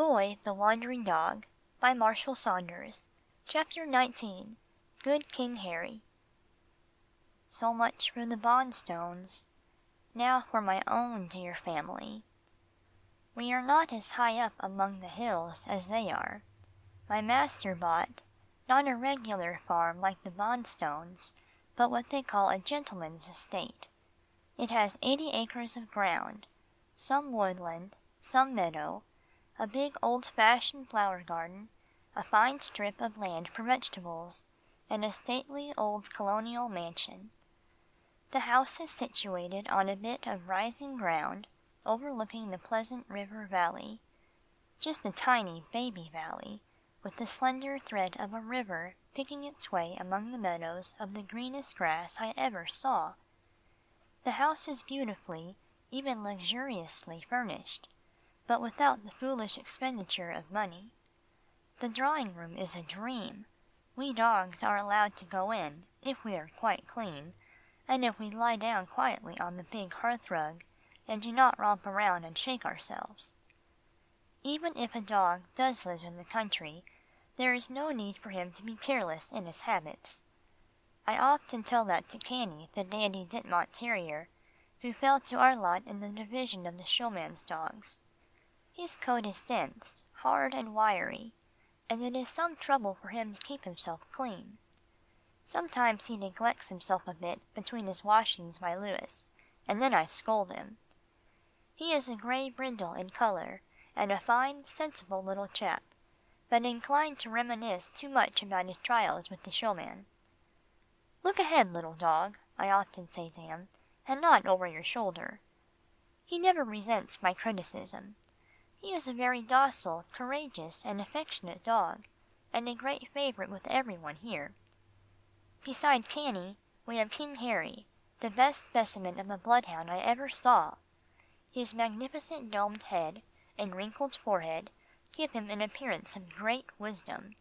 Boy, the Wandering Dog by Marshall Saunders. Chapter 19. Good King Harry. So much for the Bonstones. Now for my own dear family. We are not as high up among the hills as they are. My master bought, not a regular farm like the Bonstones, but what they call a gentleman's estate. It has 80 acres of ground, some woodland, some meadow, a big old-fashioned flower garden, a fine strip of land for vegetables, and a stately old colonial mansion. The house is situated on a bit of rising ground overlooking the pleasant river valley, just a tiny baby valley, with the slender thread of a river picking its way among the meadows of the greenest grass I ever saw. The house is beautifully, even luxuriously furnished, but without the foolish expenditure of money. The drawing-room is a dream. We dogs are allowed to go in, if we are quite clean, and if we lie down quietly on the big hearth-rug, and do not romp around and shake ourselves. Even if a dog does live in the country, there is no need for him to be careless in his habits. I often tell that to Canny, the Dandy Ditmont Terrier, who fell to our lot in the division of the showman's dogs. His coat is dense, hard and wiry, and it is some trouble for him to keep himself clean. Sometimes he neglects himself a bit between his washings by Louis, and then I scold him. He is a grey brindle in colour, and a fine, sensible little chap, but inclined to reminisce too much about his trials with the showman. "Look ahead, little dog," I often say to him, "and not over your shoulder." He never resents my criticism. He is a very docile, courageous, and affectionate dog, and a great favourite with everyone here. Beside Canny, we have King Harry, the best specimen of a bloodhound I ever saw. His magnificent domed head and wrinkled forehead give him an appearance of great wisdom.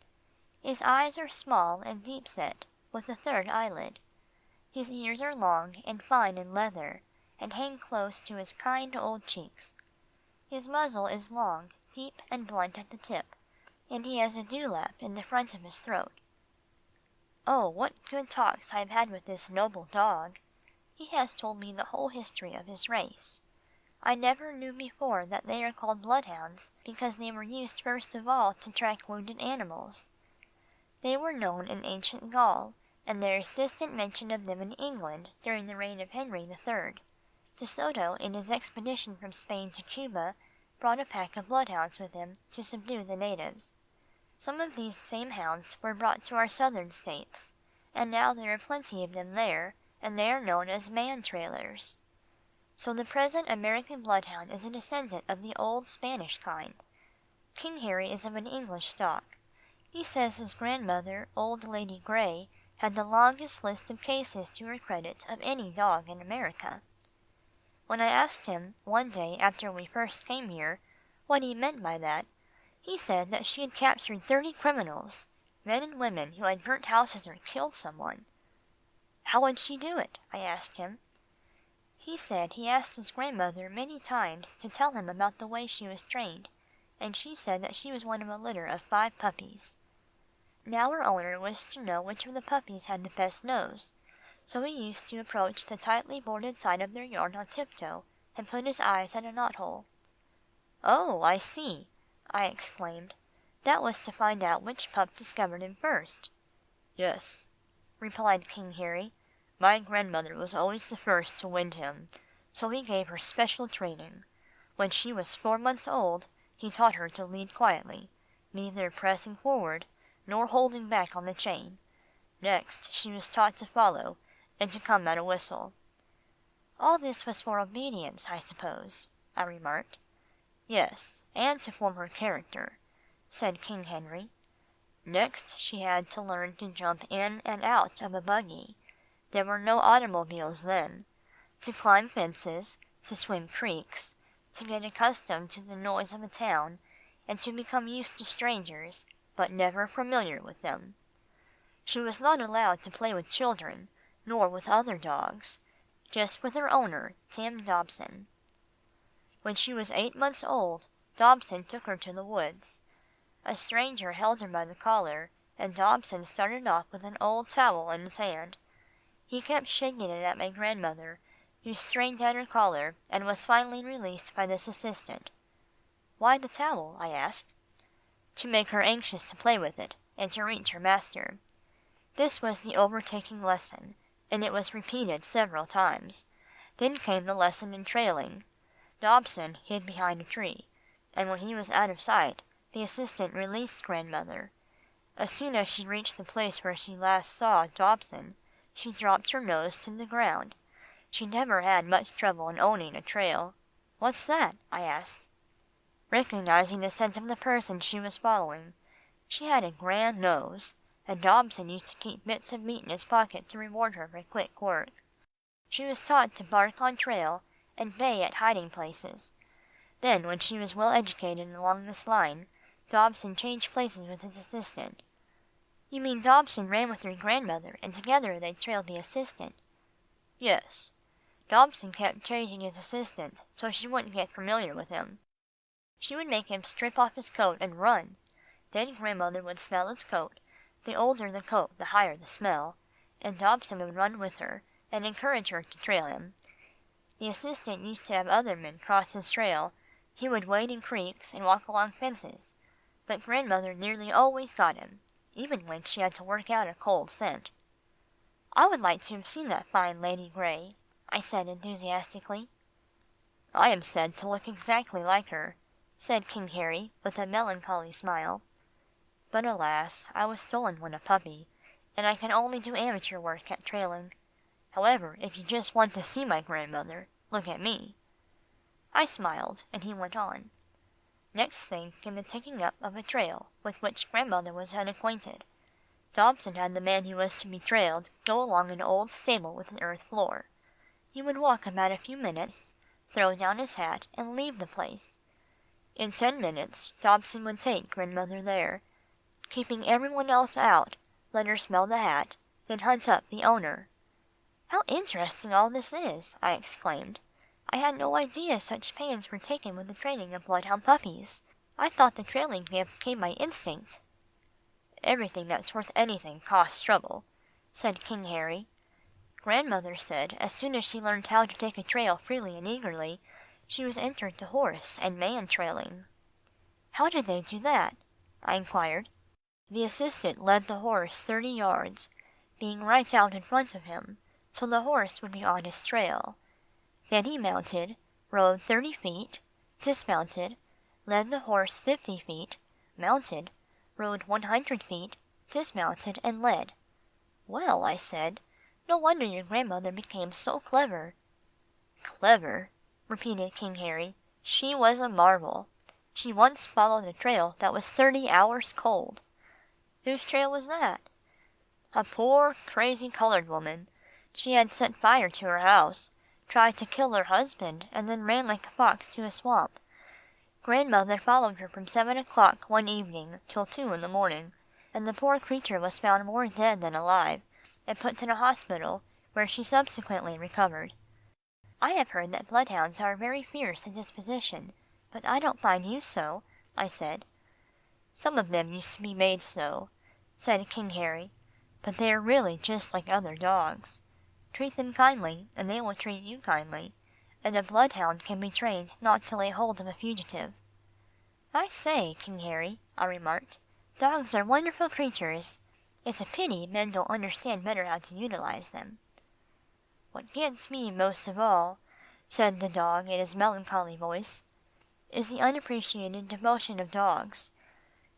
His eyes are small and deep-set, with a third eyelid. His ears are long and fine in leather, and hang close to his kind old cheeks. His muzzle is long, deep, and blunt at the tip, and he has a dewlap in the front of his throat. Oh, what good talks I have had with this noble dog! He has told me the whole history of his race. I never knew before that they are called bloodhounds because they were used first of all to track wounded animals. They were known in ancient Gaul, and there is distant mention of them in England during the reign of Henry III. De Soto, in his expedition from Spain to Cuba, brought a pack of bloodhounds with him to subdue the natives. Some of these same hounds were brought to our southern states, and now there are plenty of them there, and they are known as man-trailers. So the present American bloodhound is a descendant of the old Spanish kind. King Harry is of an English stock. He says his grandmother, Old Lady Grey, had the longest list of cases to her credit of any dog in America. When I asked him, one day after we first came here, what he meant by that, he said that she had captured 30 criminals, men and women who had burnt houses or killed someone. How would she do it? I asked him. He said he asked his grandmother many times to tell him about the way she was trained, and she said that she was one of a litter of 5 puppies. Now our owner wished to know which of the puppies had the best nose, so he used to approach the tightly boarded side of their yard on tiptoe and put his eyes at a knothole. "Oh, I see," I exclaimed. "That was to find out which pup discovered him first." "Yes," replied King Harry. "My grandmother was always the first to wind him, so he gave her special training. When she was 4 months old, he taught her to lead quietly, neither pressing forward nor holding back on the chain. Next she was taught to follow, and to come at a whistle." "All this was for obedience, I suppose," I remarked. "Yes, and to form her character," said King Henry. "Next she had to learn to jump in and out of a buggy. There were no automobiles then. To climb fences, to swim creeks, to get accustomed to the noise of a town, and to become used to strangers, but never familiar with them. She was not allowed to play with children, nor with other dogs, just with her owner, Tim Dobson. When she was 8 months old, Dobson took her to the woods. A stranger held her by the collar, and Dobson started off with an old towel in his hand. He kept shaking it at my grandmother, who strained at her collar, and was finally released by this assistant. "Why the towel?" I asked. "To make her anxious to play with it, and to reach her master." This was the overtaking lesson, and it was repeated several times. Then came the lesson in trailing. Dobson hid behind a tree, and when he was out of sight, the assistant released grandmother. As soon as she reached the place where she last saw Dobson, she dropped her nose to the ground. She never had much trouble in owning a trail. "What's that?" I asked. Recognizing the scent of the person she was following. She had a grand nose, and Dobson used to keep bits of meat in his pocket to reward her for quick work. She was taught to bark on trail and bay at hiding places. Then, when she was well educated along this line, Dobson changed places with his assistant. "You mean Dobson ran with your grandmother, and together they trailed the assistant?" "Yes. Dobson kept changing his assistant so she wouldn't get familiar with him. She would make him strip off his coat and run. Then grandmother would smell his coat. The older the coat, the higher the smell, and Dobson would run with her, and encourage her to trail him. The assistant used to have other men cross his trail. He would wade in creeks and walk along fences, but grandmother nearly always got him, even when she had to work out a cold scent." "I would like to have seen that fine Lady Grey," I said enthusiastically. "I am said to look exactly like her," said King Harry, with a melancholy smile. "But alas, I was stolen when a puppy, and I can only do amateur work at trailing. However, if you just want to see my grandmother, look at me." I smiled, and he went on. Next thing came the taking up of a trail with which grandmother was unacquainted. Dobson had the man who was to be trailed go along an old stable with an earth floor. He would walk about a few minutes, throw down his hat, and leave the place. In 10 minutes Dobson would take grandmother there. Keeping everyone else out, let her smell the hat, then hunt up the owner. "How interesting all this is!" I exclaimed. "I had no idea such pains were taken with the training of bloodhound puppies. I thought the trailing gift came by instinct." "Everything that's worth anything costs trouble," said King Harry. Grandmother said as soon as she learned how to take a trail freely and eagerly, she was entered to horse and man trailing. "How did they do that?" I inquired. The assistant led the horse 30 yards, being right out in front of him, so the horse would be on his trail. Then he mounted, rode 30 feet, dismounted, led the horse 50 feet, mounted, rode 100 feet, dismounted, and led. "Well," I said, "no wonder your grandmother became so clever." "Clever," repeated King Harry. "She was a marvel. She once followed a trail that was 30 hours cold." "Whose trail was that?" "A poor, crazy colored woman. She had set fire to her house, tried to kill her husband, and then ran like a fox to a swamp. Grandmother followed her from 7 o'clock one evening till 2 in the morning, and the poor creature was found more dead than alive, and put in a hospital, where she subsequently recovered." "I have heard that bloodhounds are very fierce in disposition, but I don't find you so," I said. "Some of them used to be made so," said King Harry, "but they are really just like other dogs. Treat them kindly, and they will treat you kindly, and a bloodhound can be trained not to lay hold of a fugitive." "I say, King Harry," I remarked, "dogs are wonderful creatures. It's a pity men don't understand better how to utilize them." "What gets me most of all," said the dog in his melancholy voice, "is the unappreciated devotion of dogs.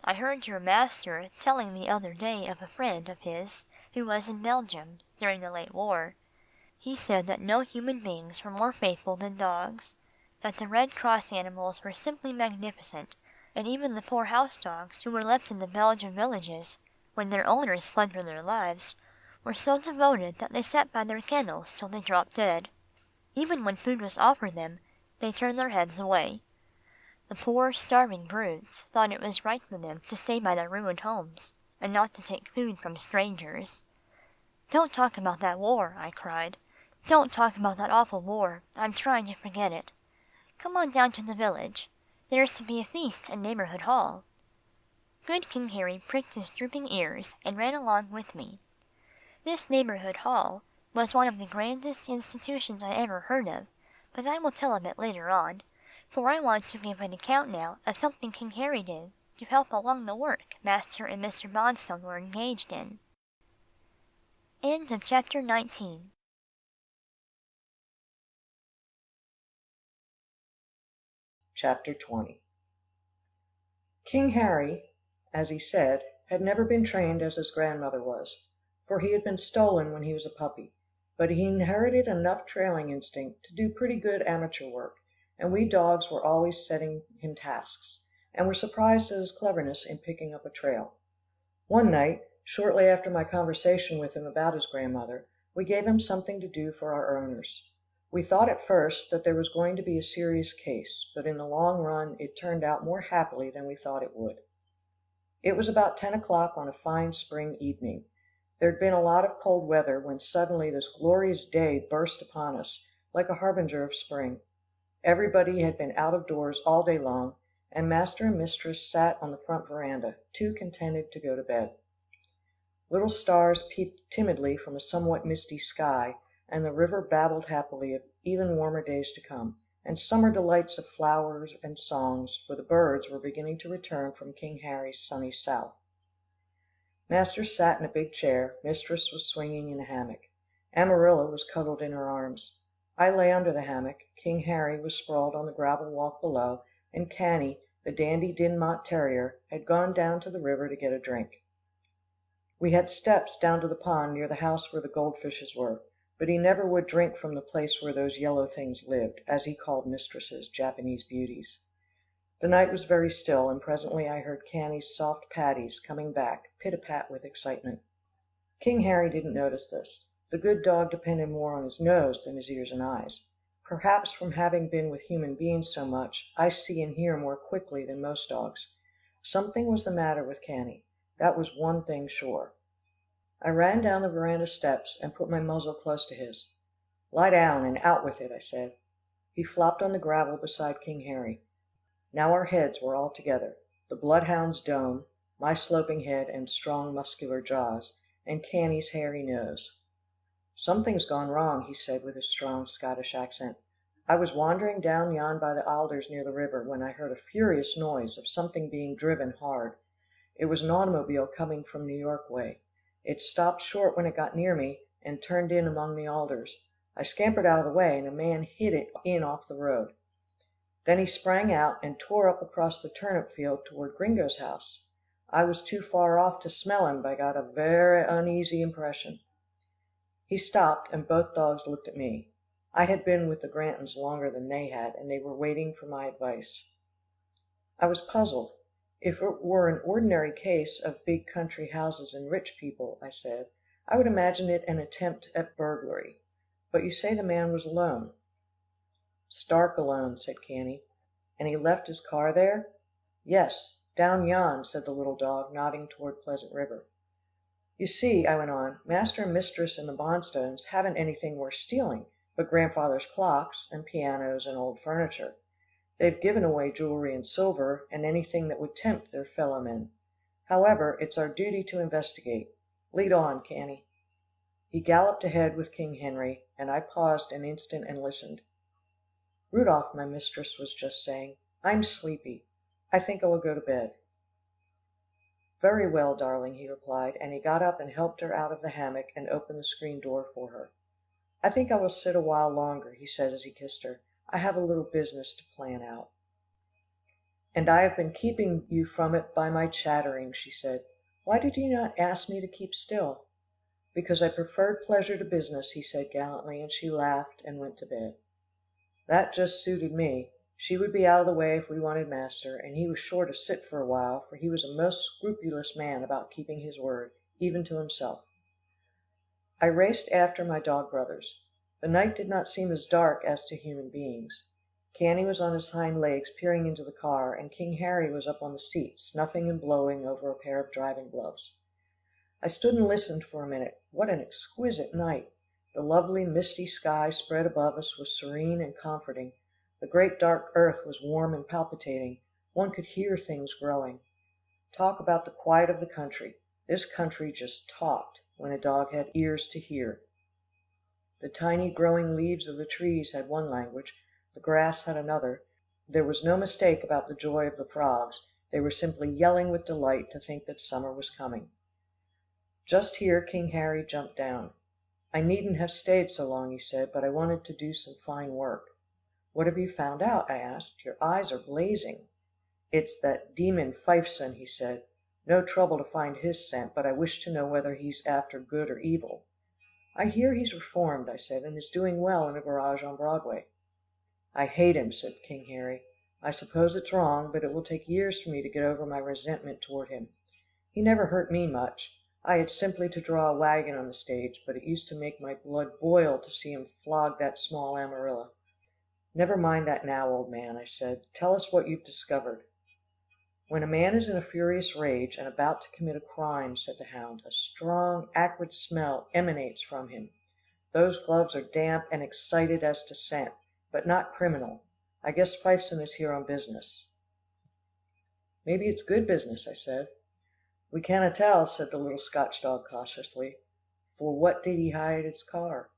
I heard your master telling the other day of a friend of his who was in Belgium during the late war. He said that no human beings were more faithful than dogs, that the Red Cross animals were simply magnificent, and even the poor house dogs who were left in the Belgian villages when their owners fled for their lives were so devoted that they sat by their kennels till they dropped dead. Even when food was offered them, they turned their heads away. The poor starving brutes thought it was right for them to stay by their ruined homes, and not to take food from strangers." "Don't talk about that war," I cried. "Don't talk about that awful war. I'm trying to forget it. Come on down to the village. There's to be a feast at Neighborhood Hall." Good King Harry pricked his drooping ears and ran along with me. This Neighborhood Hall was one of the grandest institutions I ever heard of, but I will tell of it later on, for I want to give an account now of something King Harry did to help along the work Master and Mr. Bonstone were engaged in. End of chapter 19. Chapter 20. King Harry, as he said, had never been trained as his grandmother was, for he had been stolen when he was a puppy, but he inherited enough trailing instinct to do pretty good amateur work, and we dogs were always setting him tasks, and were surprised at his cleverness in picking up a trail. One night, shortly after my conversation with him about his grandmother, we gave him something to do for our owners. We thought at first that there was going to be a serious case, but in the long run it turned out more happily than we thought it would. It was about 10 o'clock on a fine spring evening. There'd been a lot of cold weather when suddenly this glorious day burst upon us, like a harbinger of spring. Everybody had been out of doors all day long, and master and mistress sat on the front veranda, too contented to go to bed. Little stars peeped timidly from a somewhat misty sky, and the river babbled happily of even warmer days to come, and summer delights of flowers and songs, for the birds were beginning to return from King Harry's sunny south. Master sat in a big chair, mistress was swinging in a hammock. Amarilla was cuddled in her arms. I lay under the hammock, King Harry was sprawled on the gravel walk below, and Canny, the dandy Dinmont terrier, had gone down to the river to get a drink. We had steps down to the pond near the house where the goldfishes were, but he never would drink from the place where those yellow things lived, as he called mistresses, Japanese beauties. The night was very still, and presently I heard Canny's soft patties coming back, pit-a-pat with excitement. King Harry didn't notice this. The good dog depended more on his nose than his ears and eyes. Perhaps from having been with human beings so much, I see and hear more quickly than most dogs. Something was the matter with Canny. That was one thing sure. I ran down the veranda steps and put my muzzle close to his. "Lie down and out with it," I said. He flopped on the gravel beside King Harry. Now our heads were all together, the bloodhound's dome, my sloping head and strong muscular jaws, and Canny's hairy nose. "Something's gone wrong," he said with his strong Scottish accent. "I was wandering down yon by the alders near the river, when I heard a furious noise of something being driven hard. It was an automobile coming from New York way. It stopped short when it got near me, and turned in among the alders. I scampered out of the way, and a man hit it in off the road. Then he sprang out, and tore up across the turnip field toward Gringo's house. I was too far off to smell him, but I got a very uneasy impression." He stopped, and both dogs looked at me. I had been with the Grantons longer than they had, and they were waiting for my advice. I was puzzled. "If it were an ordinary case of big country houses and rich people," I said, "I would imagine it an attempt at burglary. But you say the man was alone." "Stark alone," said Canny. "And he left his car there?" "Yes, down yon," said the little dog, nodding toward Pleasant River. "You see," I went on, "master and mistress and the Bonstones haven't anything worth stealing, but grandfather's clocks, and pianos, and old furniture. They've given away jewelry and silver, and anything that would tempt their fellow men. However, it's our duty to investigate. Lead on, Canny." He galloped ahead with King Henry, and I paused an instant and listened. "Rudolph," my mistress was just saying, "I'm sleepy. I think I will go to bed." "Very well, darling," he replied, and he got up and helped her out of the hammock and opened the screen door for her. "I think I will sit a while longer," he said as he kissed her. "I have a little business to plan out." "And I have been keeping you from it by my chattering," she said. "Why did you not ask me to keep still?" "Because I preferred pleasure to business," he said gallantly, and she laughed and went to bed. That just suited me. She would be out of the way if we wanted master, and he was sure to sit for a while, for he was a most scrupulous man about keeping his word, even to himself. I raced after my dog brothers. The night did not seem as dark as to human beings. Canny was on his hind legs peering into the car, and King Harry was up on the seat, snuffing and blowing over a pair of driving gloves. I stood and listened for a minute. What an exquisite night! The lovely misty sky spread above us was serene and comforting. The great dark earth was warm and palpitating, One could hear things growing. Talk about the quiet of the country. This country just talked, when a dog had ears to hear. The tiny growing leaves of the trees had one language, the grass had another. There was no mistake about the joy of the frogs, they were simply yelling with delight to think that summer was coming. Just here King Harry jumped down. "I needn't have stayed so long," he said, "but I wanted to do some fine work." "What have you found out?" I asked. "Your eyes are blazing." "It's that demon Fifeson," he said. "No trouble to find his scent, but I wish to know whether he's after good or evil." "I hear he's reformed," I said, "and is doing well in a garage on Broadway." "I hate him," said King Harry. "I suppose it's wrong, but it will take years for me to get over my resentment toward him. He never hurt me much. I had simply to draw a wagon on the stage, but it used to make my blood boil to see him flog that small Amarilla." "Never mind that now, old man," I said. "Tell us what you've discovered." "When a man is in a furious rage and about to commit a crime," said the hound, "a strong, acrid smell emanates from him. Those gloves are damp and excited as to scent, but not criminal. I guess Fifeson is here on business." "Maybe it's good business," I said. "We canna tell," said the little Scotch dog cautiously. "For what did he hide his car?"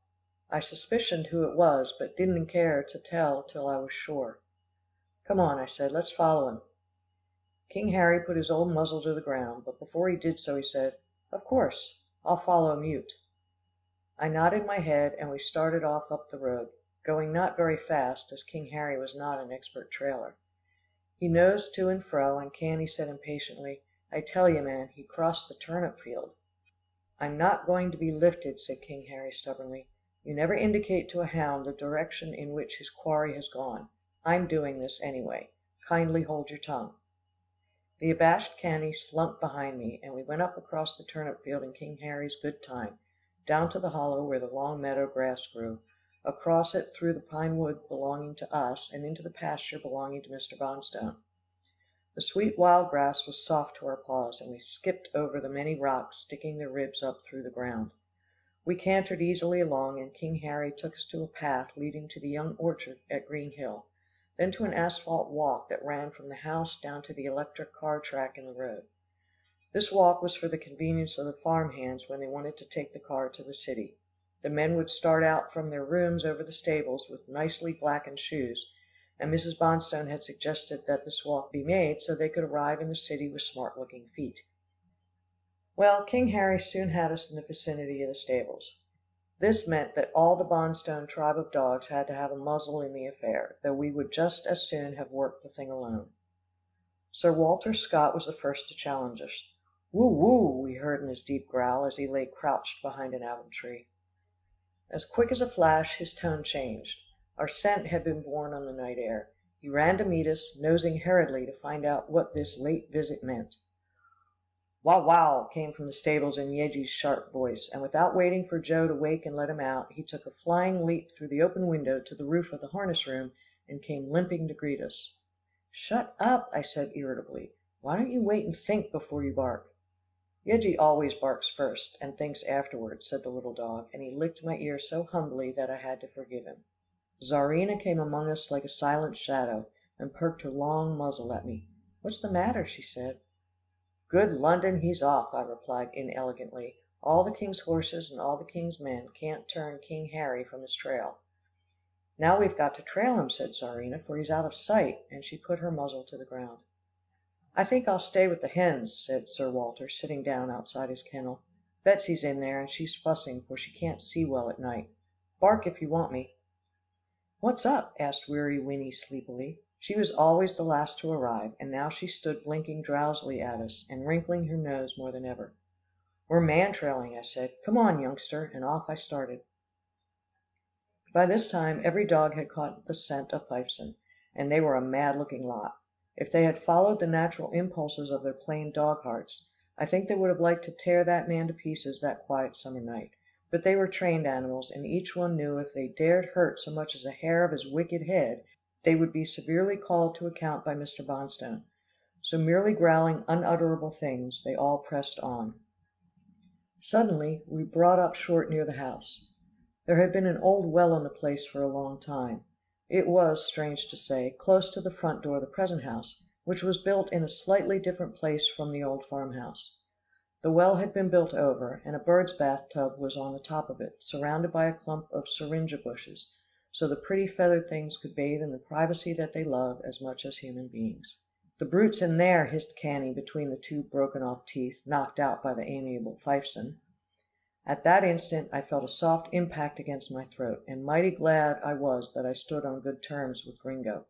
I suspicioned who it was, but didn't care to tell till I was sure. "Come on," I said, "let's follow him." King Harry put his old muzzle to the ground, but before he did so he said, "Of course, I'll follow mute." I nodded my head, and we started off up the road, going not very fast, as King Harry was not an expert trailer. He nosed to and fro, and Cannie said impatiently, "I tell you, man, he crossed the turnip field." "I'm not going to be lifted," said King Harry stubbornly. "You never indicate to a hound the direction in which his quarry has gone. I'm doing this anyway. Kindly hold your tongue." The abashed Cannie slunk behind me, and we went up across the turnip field in King Harry's good time, down to the hollow where the long meadow grass grew, across it through the pine wood belonging to us, and into the pasture belonging to Mr. Bonstone. The sweet wild grass was soft to our paws, and we skipped over the many rocks sticking their ribs up through the ground. We cantered easily along, and King Harry took us to a path leading to the young orchard at Green Hill, then to an asphalt walk that ran from the house down to the electric car track in the road. This walk was for the convenience of the farm hands when they wanted to take the car to the city. The men would start out from their rooms over the stables with nicely blackened shoes, and Mrs. Bonstone had suggested that this walk be made so they could arrive in the city with smart looking feet. Well, King Harry soon had us in the vicinity of the stables. This meant that all the Bonstone tribe of dogs had to have a muzzle in the affair, though we would just as soon have worked the thing alone. Sir Walter Scott was the first to challenge us. "Woo woo," we heard in his deep growl as he lay crouched behind an apple tree. As quick as a flash his tone changed. Our scent had been born on the night air. He ran to meet us, nosing hurriedly to find out what this late visit meant. "Wow wow," came from the stables in Yeggie's sharp voice, and without waiting for Joe to wake and let him out, he took a flying leap through the open window to the roof of the harness room, and came limping to greet us. "Shut up," I said irritably. "Why don't you wait and think before you bark?" "Yeggie always barks first, and thinks afterward," said the little dog, and he licked my ear so humbly that I had to forgive him. Czarina came among us like a silent shadow, and perked her long muzzle at me. "What's the matter?" she said. "Good London, he's off," I replied inelegantly. "All the king's horses and all the king's men can't turn King Harry from his trail." "Now we've got to trail him," said Czarina, "for he's out of sight," and she put her muzzle to the ground. "I think I'll stay with the hens," said Sir Walter, sitting down outside his kennel. "Betsy's in there, and she's fussing, for she can't see well at night. Bark if you want me." "What's up?" asked Weary Winnie sleepily. She was always the last to arrive, and now she stood blinking drowsily at us, and wrinkling her nose more than ever. "We're man trailing," I said. "Come on, youngster," and off I started. By this time every dog had caught the scent of Fifeson, and they were a mad looking lot. If they had followed the natural impulses of their plain dog hearts, I think they would have liked to tear that man to pieces that quiet summer night. But they were trained animals, and each one knew if they dared hurt so much as a hair of his wicked head, they would be severely called to account by Mr. Bonstone. So merely growling unutterable things, they all pressed on. Suddenly we brought up short near the house. There had been an old well on the place for a long time. It was, strange to say, close to the front door of the present house, which was built in a slightly different place from the old farmhouse. The well had been built over, and a bird's bathtub was on the top of it, surrounded by a clump of syringa bushes, so the pretty feathered things could bathe in the privacy that they love as much as human beings. "The brute's in there," hissed Canny between the two broken off teeth, knocked out by the amiable Fifeson. At that instant I felt a soft impact against my throat, and mighty glad I was that I stood on good terms with Gringo.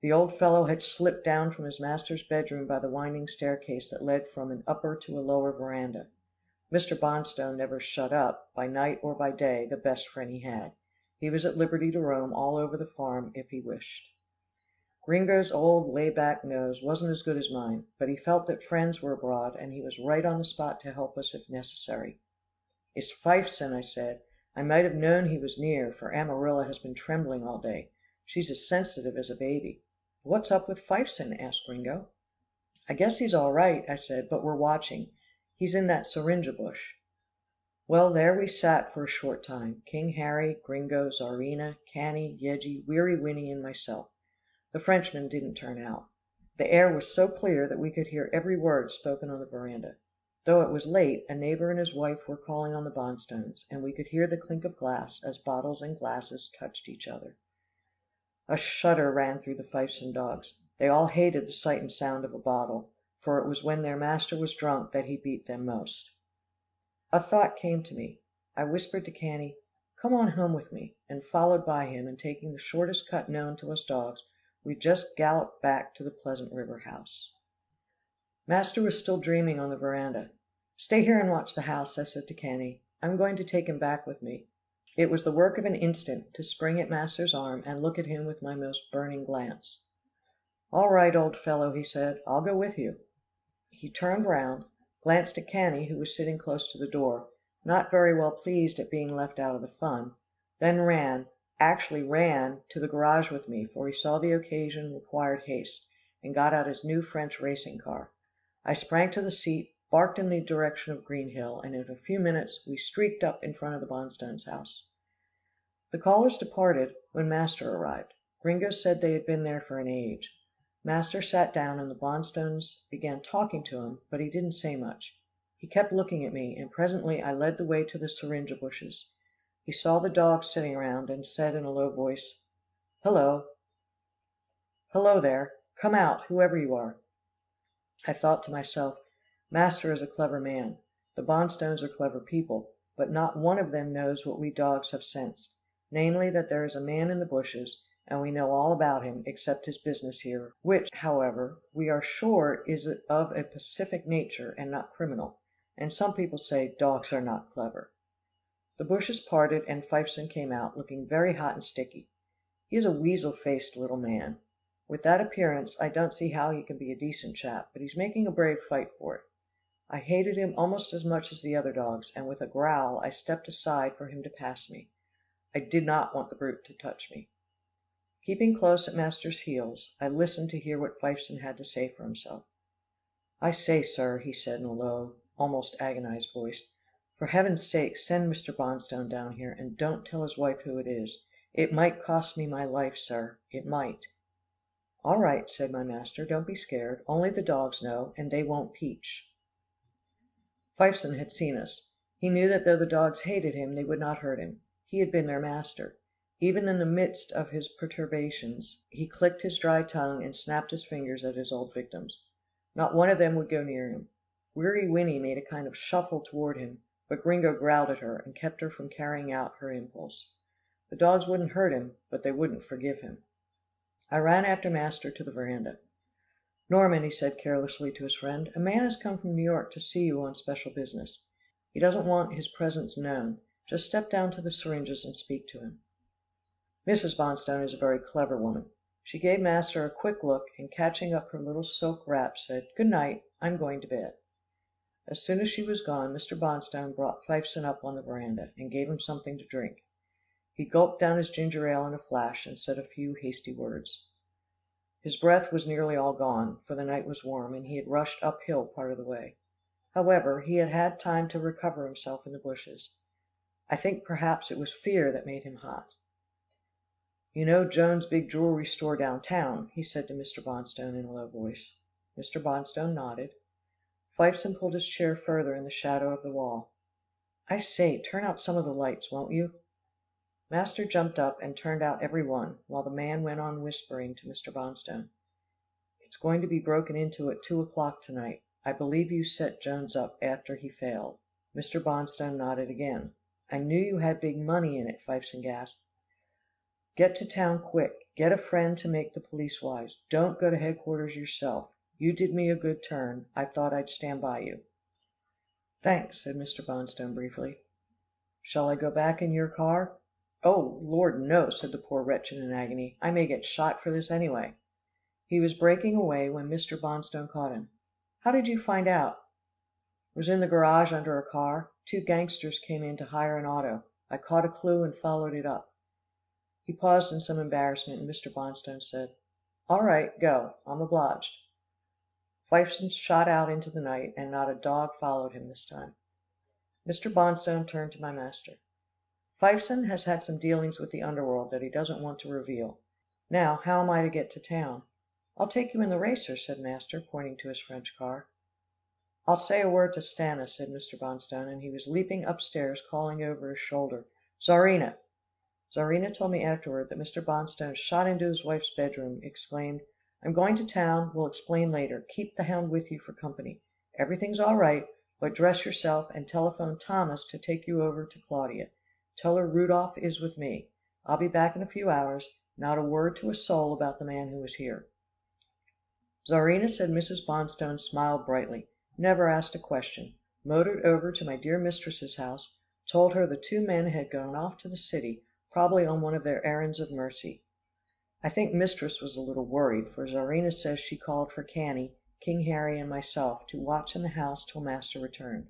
The old fellow had slipped down from his master's bedroom by the winding staircase that led from an upper to a lower veranda. Mr. Bonstone never shut up, by night or by day, the best friend he had. He was at liberty to roam all over the farm if he wished. Gringo's old lay-back nose wasn't as good as mine, but he felt that friends were abroad, and he was right on the spot to help us if necessary. "It's Fifeson," I said. I might have known he was near, for Amarilla has been trembling all day. She's as sensitive as a baby. "What's up with Fifeson?" asked Gringo. "I guess he's all right," I said, "but we're watching. He's in that syringa bush." Well, there we sat for a short time, King Harry, Gringo, Czarina, Canny, Yeggie, Weary Winnie, and myself. The Frenchman didn't turn out. The air was so clear that we could hear every word spoken on the veranda. Though it was late, a neighbor and his wife were calling on the Bonstones, and we could hear the clink of glass as bottles and glasses touched each other. A shudder ran through the Fifeson dogs. They all hated the sight and sound of a bottle, for it was when their master was drunk that he beat them most. A thought came to me. I whispered to Canny, "Come on home with me," and followed by him, and taking the shortest cut known to us dogs, we just galloped back to the Pleasant River house. Master was still dreaming on the veranda. "Stay here and watch the house," I said to Canny. "I'm going to take him back with me." It was the work of an instant to spring at master's arm and look at him with my most burning glance. "All right, old fellow," he said, "I'll go with you." He turned round, glanced at Canny, who was sitting close to the door, not very well pleased at being left out of the fun, then actually ran to the garage with me, for he saw the occasion required haste, and got out his new French racing car. I sprang to the seat, barked in the direction of Green Hill, and in a few minutes we streaked up in front of the Bonstones' house. The callers departed when master arrived. Gringo said they had been there for an age. Master sat down and the Bonstones began talking to him, but he didn't say much. He kept looking at me, and presently I led the way to the syringa bushes. He saw the dogs sitting around, and said in a low voice, "Hello. Hello there. Come out, whoever you are." I thought to myself, master is a clever man. The Bonstones are clever people, but not one of them knows what we dogs have sensed, namely that there is a man in the bushes, and we know all about him except his business here, which, however, we are sure is of a pacific nature and not criminal, and some people say dogs are not clever. The bushes parted and Fifeson came out, looking very hot and sticky. He is a weasel-faced little man. With that appearance, I don't see how he can be a decent chap, but he's making a brave fight for it. I hated him almost as much as the other dogs, and with a growl I stepped aside for him to pass me. I did not want the brute to touch me. Keeping close at master's heels, I listened to hear what Fifeson had to say for himself. "I say, sir," he said in a low, almost agonized voice, "for heaven's sake send Mr. Bonstone down here, and don't tell his wife who it is. It might cost me my life, sir, it might." "All right," said my master, "don't be scared. Only the dogs know, and they won't peach." Fifeson had seen us. He knew that though the dogs hated him, they would not hurt him. He had been their master. Even in the midst of his perturbations, he clicked his dry tongue and snapped his fingers at his old victims. Not one of them would go near him. Weary Winnie made a kind of shuffle toward him, but Gringo growled at her and kept her from carrying out her impulse. The dogs wouldn't hurt him, but they wouldn't forgive him. I ran after master to the veranda. "Norman," he said carelessly to his friend, "a man has come from New York to see you on special business. He doesn't want his presence known. Just step down to the syringas and speak to him." Mrs. Bonstone is a very clever woman. She gave master a quick look, and catching up her little silk wrap, said, "Good night, I'm going to bed." As soon as she was gone, Mr. Bonstone brought Fifeson up on the veranda, and gave him something to drink. He gulped down his ginger ale in a flash, and said a few hasty words. His breath was nearly all gone, for the night was warm, and he had rushed uphill part of the way. However, he had had time to recover himself in the bushes. I think perhaps it was fear that made him hot. "You know Jones's big jewelry store downtown," he said to Mr. Bonstone in a low voice. Mr. Bonstone nodded. Fifeson pulled his chair further in the shadow of the wall. "I say, turn out some of the lights, won't you?" Master jumped up and turned out every one, while the man went on whispering to Mr. Bonstone. "It's going to be broken into at 2 o'clock to night. I believe you set Jones up after he failed." Mr. Bonstone nodded again. "I knew you had big money in it," Fifeson gasped. "Get to town quick. Get a friend to make the police wise. Don't go to headquarters yourself. You did me a good turn. I thought I'd stand by you." "Thanks," said Mr. Bonstone briefly. "Shall I go back in your car?" "Oh, Lord, no," said the poor wretch in an agony. "I may get shot for this anyway." He was breaking away when Mr. Bonstone caught him. "How did you find out?" "Was in the garage under a car. 2 gangsters came in to hire an auto. I caught a clue and followed it up." He paused in some embarrassment, and Mr. Bonstone said, "All right, go. I'm obliged." Fifeson shot out into the night, and not a dog followed him this time. Mr. Bonstone turned to my master. "Fifeson has had some dealings with the underworld that he doesn't want to reveal. Now, how am I to get to town?" "I'll take you in the racer," said master, pointing to his French car. "I'll say a word to Stanna," said Mr. Bonstone, and he was leaping upstairs calling over his shoulder, "Czarina!" Czarina told me afterward that Mr. Bonstone shot into his wife's bedroom, exclaimed, "I'm going to town, we'll explain later. Keep the hound with you for company. Everything's all right, but dress yourself and telephone Thomas to take you over to Claudia. Tell her Rudolph is with me. I'll be back in a few hours. Not a word to a soul about the man who was here." Czarina said Mrs. Bonstone smiled brightly, never asked a question, motored over to my dear mistress's house, told her the 2 men had gone off to the city, probably on one of their errands of mercy. I think mistress was a little worried, for Czarina says she called for Cannie, King Harry, and myself to watch in the house till master returned.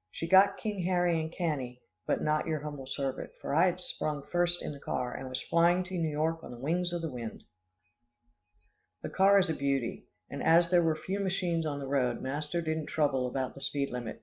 She got King Harry and Cannie, but not your humble servant, for I had sprung first in the car, and was flying to New York on the wings of the wind. The car is a beauty, and as there were few machines on the road, master didn't trouble about the speed limit.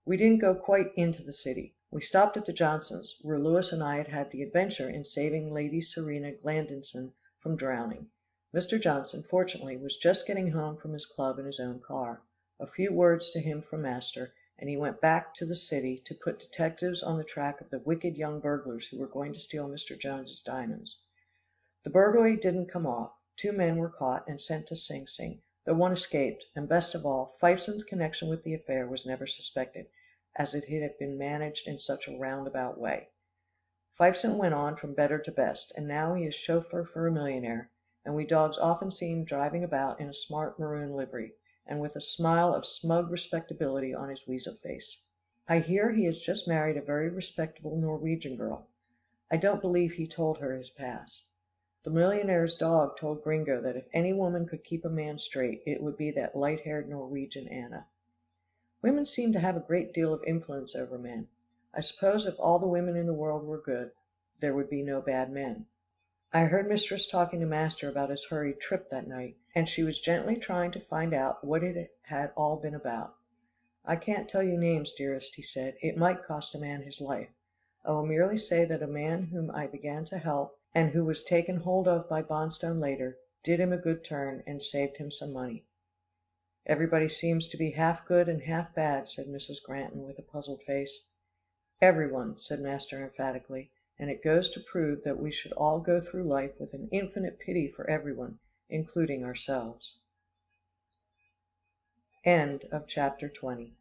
We didn't go quite into the city. We stopped at the Johnsons', where Louis and I had had the adventure in saving Lady Serena Glandinson from drowning. Mr. Johnson, fortunately, was just getting home from his club in his own car. A few words to him from master, and he went back to the city to put detectives on the track of the wicked young burglars who were going to steal Mr. Jones's diamonds. The burglary didn't come off. 2 men were caught and sent to Sing Sing, though one escaped, and best of all, Fifeson's connection with the affair was never suspected, as it had been managed in such a roundabout way. Fifeson went on from better to best, and now he is chauffeur for a millionaire, and we dogs often see him driving about in a smart maroon livery, and with a smile of smug respectability on his weasel face. I hear he has just married a very respectable Norwegian girl. I don't believe he told her his past. The millionaire's dog told Gringo that if any woman could keep a man straight, it would be that light-haired Norwegian Anna. Women seem to have a great deal of influence over men. I suppose if all the women in the world were good, there would be no bad men. I heard mistress talking to master about his hurried trip that night, and she was gently trying to find out what it had all been about. "I can't tell you names, dearest," he said. "It might cost a man his life. I will merely say that a man whom I began to help, and who was taken hold of by Bonstone later, did him a good turn, and saved him some money." "Everybody seems to be half good and half bad," said Mrs. Granton with a puzzled face. "Everyone," said master emphatically, "and it goes to prove that we should all go through life with an infinite pity for everyone, including ourselves." End of chapter 20.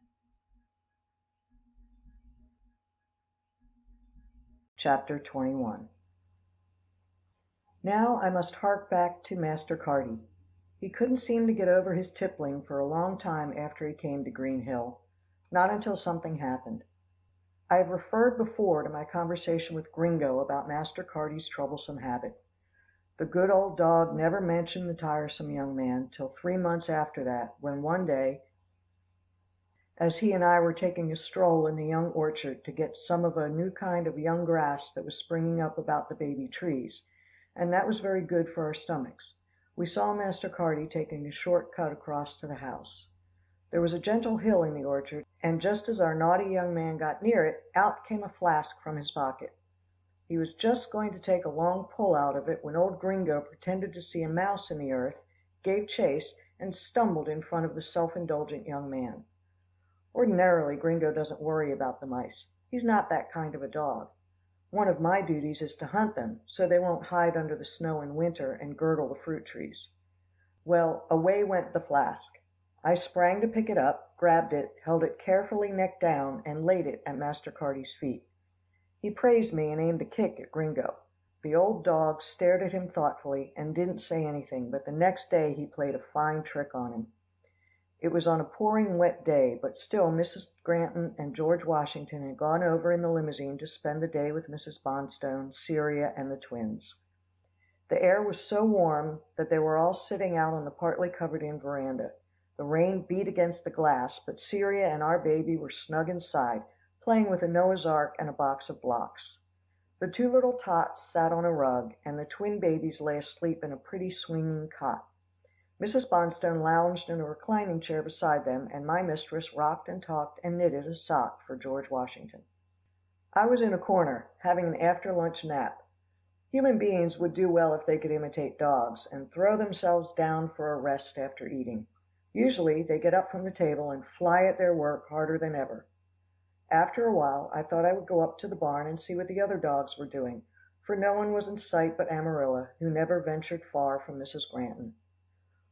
Chapter 21. Now I must hark back to Master Carty. He couldn't seem to get over his tippling for a long time after he came to Green Hill. Not until something happened. I have referred before to my conversation with Gringo about Master Carty's troublesome habit. The good old dog never mentioned the tiresome young man till 3 months after that, when one day, as he and I were taking a stroll in the young orchard to get some of a new kind of young grass that was springing up about the baby trees, and that was very good for our stomachs, we saw Master Carty taking a short cut across to the house. There was a gentle hill in the orchard, and just as our naughty young man got near it, out came a flask from his pocket. He was just going to take a long pull out of it when old Gringo pretended to see a mouse in the earth, gave chase, and stumbled in front of the self-indulgent young man. Ordinarily, Gringo doesn't worry about the mice. He's not that kind of a dog. One of my duties is to hunt them, so they won't hide under the snow in winter and girdle the fruit trees. Well, away went the flask. I sprang to pick it up, grabbed it, held it carefully neck down, and laid it at Master Carty's feet. He praised me and aimed a kick at Gringo. The old dog stared at him thoughtfully and didn't say anything, but the next day he played a fine trick on him. It was on a pouring wet day, but still Mrs. Granton and George Washington had gone over in the limousine to spend the day with Mrs. Bonstone, Celia, and the twins. The air was so warm that they were all sitting out on the partly covered in veranda. The rain beat against the glass, but Celia and our baby were snug inside, playing with a Noah's Ark and a box of blocks. The two little tots sat on a rug, and the twin babies lay asleep in a pretty swinging cot. Mrs. Bonstone lounged in a reclining chair beside them, and my mistress rocked and talked and knitted a sock for George Washington. I was in a corner, having an after-lunch nap. Human beings would do well if they could imitate dogs, and throw themselves down for a rest after eating. Usually they get up from the table and fly at their work harder than ever. After a while, I thought I would go up to the barn and see what the other dogs were doing, for no one was in sight but Amarilla, who never ventured far from Mrs. Granton.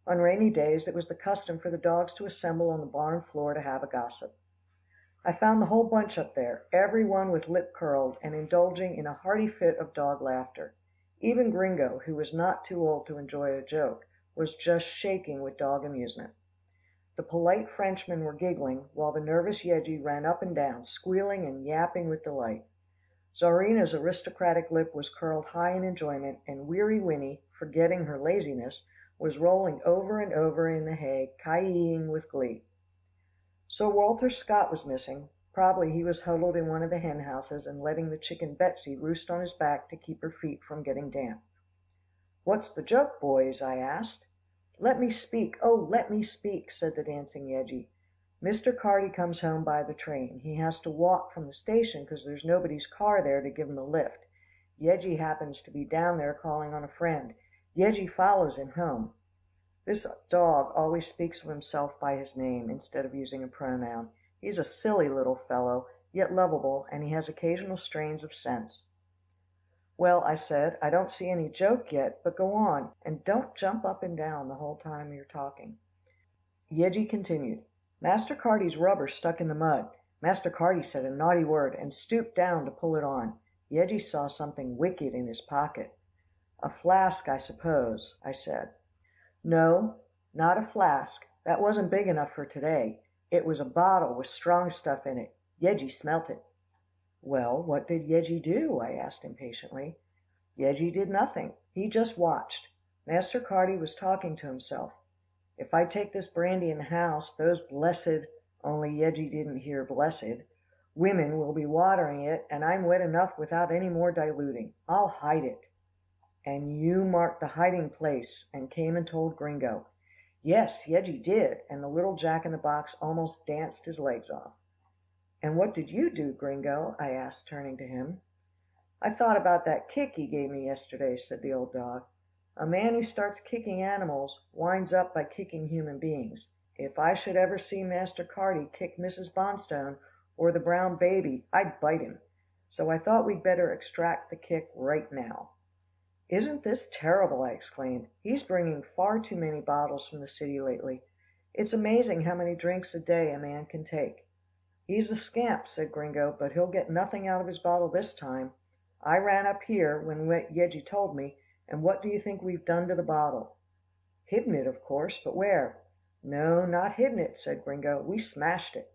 On rainy days it was the custom for the dogs to assemble on the barn floor to have a gossip. I found the whole bunch up there, every one with lip curled and indulging in a hearty fit of dog laughter. Even Gringo, who was not too old to enjoy a joke, was just shaking with dog amusement. The polite Frenchmen were giggling, while the nervous Yeggie ran up and down, squealing and yapping with delight. Czarina's aristocratic lip was curled high in enjoyment, and Weary Winnie, forgetting her laziness, was rolling over and over in the hay, ki-yiing with glee. Sir Walter Scott was missing. Probably he was huddled in one of the hen houses and letting the chicken Betsy roost on his back to keep her feet from getting damp. "What's the joke, boys?" I asked. "Let me speak, oh, let me speak," said the dancing Yeggie. "Mr. Carty comes home by the train. He has to walk from the station 'cause there's nobody's car there to give him a lift. Yeggie happens to be down there calling on a friend. Yeggie follows him home." This dog always speaks of himself by his name, instead of using a pronoun. He's a silly little fellow, yet lovable, and he has occasional strains of sense. "Well," I said, "I don't see any joke yet, but go on, and don't jump up and down the whole time you're talking." Yeggie continued. "Master Carty's rubber stuck in the mud. Master Carty said a naughty word, and stooped down to pull it on. Yeggie saw something wicked in his pocket." "A flask, I suppose," I said. "No, not a flask. That wasn't big enough for today. It was a bottle with strong stuff in it. Yeggie smelt it." "Well, what did Yeggie do?" I asked impatiently. Yeggie did nothing. He just watched. Master Carty was talking to himself. "If I take this brandy in the house, those blessed," only Yeggie didn't hear blessed, "women will be watering it, and I'm wet enough without any more diluting. I'll hide it." "And you marked the hiding place, and came and told Gringo." "Yes, Yeggie did," and the little jack-in-the-box almost danced his legs off. "And what did you do, Gringo?" I asked, turning to him. "I thought about that kick he gave me yesterday," said the old dog. "A man who starts kicking animals, winds up by kicking human beings. If I should ever see Master Carty kick Mrs. Bonstone, or the brown baby, I'd bite him. So I thought we'd better extract the kick right now." "Isn't this terrible?" I exclaimed. "He's bringing far too many bottles from the city lately. It's amazing how many drinks a day a man can take." "He's a scamp," said Gringo, "but he'll get nothing out of his bottle this time. I ran up here when Yeggie told me, and what do you think we've done to the bottle?" "Hidden it, of course, but where?" "No, not hidden it," said Gringo. "We smashed it."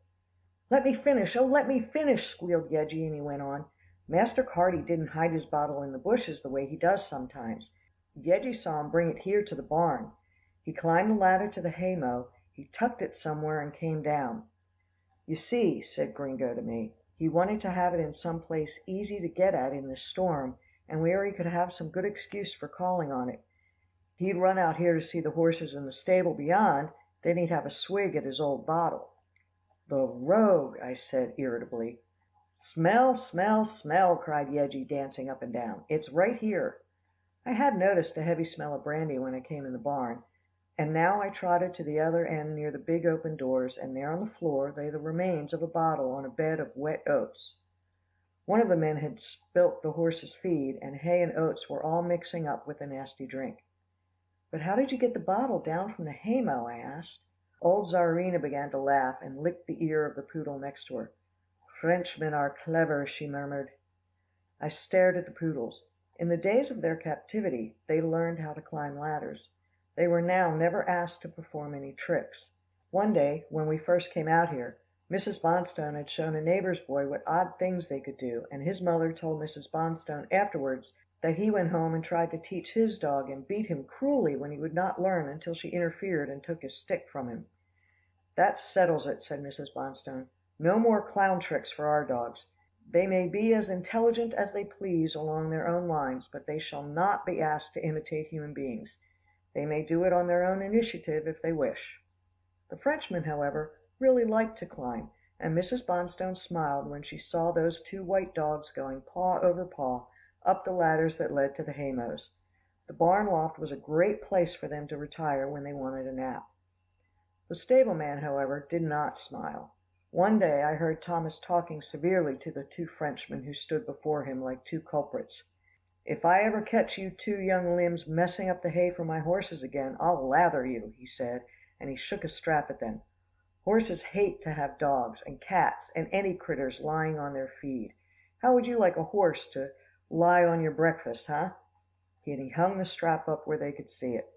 "Let me finish, oh, let me finish," squealed Yeggie, and he went on. "Master Carty didn't hide his bottle in the bushes the way he does sometimes. Yeggie saw him bring it here to the barn. He climbed the ladder to the haymow, he tucked it somewhere and came down. You see," said Gringo to me, "he wanted to have it in some place easy to get at in this storm, and where he could have some good excuse for calling on it. He'd run out here to see the horses in the stable beyond, then he'd have a swig at his old bottle." "The rogue!" I said irritably. "Smell, smell, smell!" cried Yeggie, dancing up and down. "It's right here." I had noticed a heavy smell of brandy when I came in the barn, and now I trotted to the other end near the big open doors, and there on the floor lay the remains of a bottle on a bed of wet oats. One of the men had spilt the horse's feed, and hay and oats were all mixing up with the nasty drink. "But how did you get the bottle down from the haymow?" I asked. Old Czarina began to laugh, and licked the ear of the poodle next to her. "Frenchmen are clever," she murmured. I stared at the poodles. In the days of their captivity, they learned how to climb ladders. They were now never asked to perform any tricks. One day, when we first came out here, Mrs. Bonstone had shown a neighbor's boy what odd things they could do, and his mother told Mrs. Bonstone afterwards that he went home and tried to teach his dog and beat him cruelly when he would not learn until she interfered and took his stick from him. "That settles it," said Mrs. Bonstone. "No more clown tricks for our dogs. They may be as intelligent as they please along their own lines, but they shall not be asked to imitate human beings. They may do it on their own initiative if they wish." The Frenchmen, however, really liked to climb, and Mrs. Bonstone smiled when she saw those two white dogs going paw over paw up the ladders that led to the haymows. The barn loft was a great place for them to retire when they wanted a nap. The stableman, however, did not smile. One day I heard Thomas talking severely to the two Frenchmen who stood before him like two culprits. "If I ever catch you two young limbs messing up the hay for my horses again, I'll lather you," he said, and he shook a strap at them. "Horses hate to have dogs, and cats, and any critters lying on their feed. How would you like a horse to lie on your breakfast, huh?" And he hung the strap up where they could see it.